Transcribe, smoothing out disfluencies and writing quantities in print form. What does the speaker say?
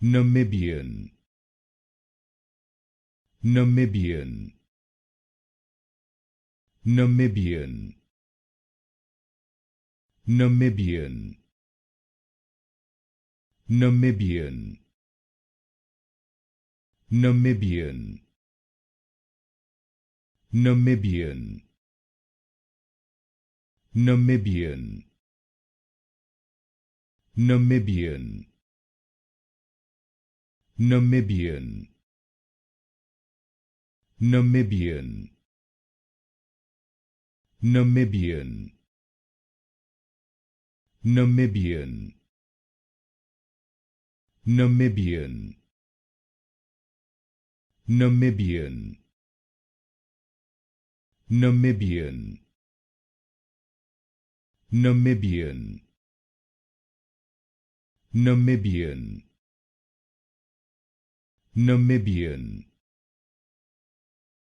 Namibian, Namibian, Namibian, Namibian, Namibian, Namibian, Namibian, Namibian, Namibian, Namibian, Namibian, Namibian, Namibian, Namibian, Namibian, Namibian, Namibian, Namibian, Namibian,